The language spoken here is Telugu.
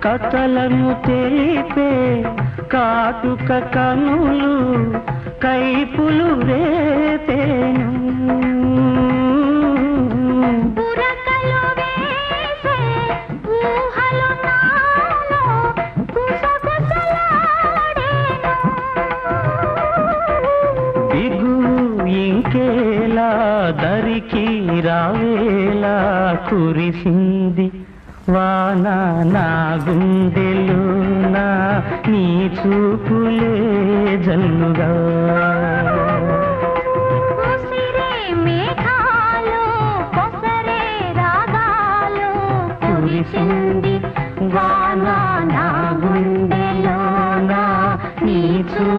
కథలను తెలిపే కాటుక కనులు కైపులు రేపేను బిగు ఇంకేలా దరికి రావేలా కురిసింది వాన నా గుండెలోనా నీ చూపులే జల్లుగా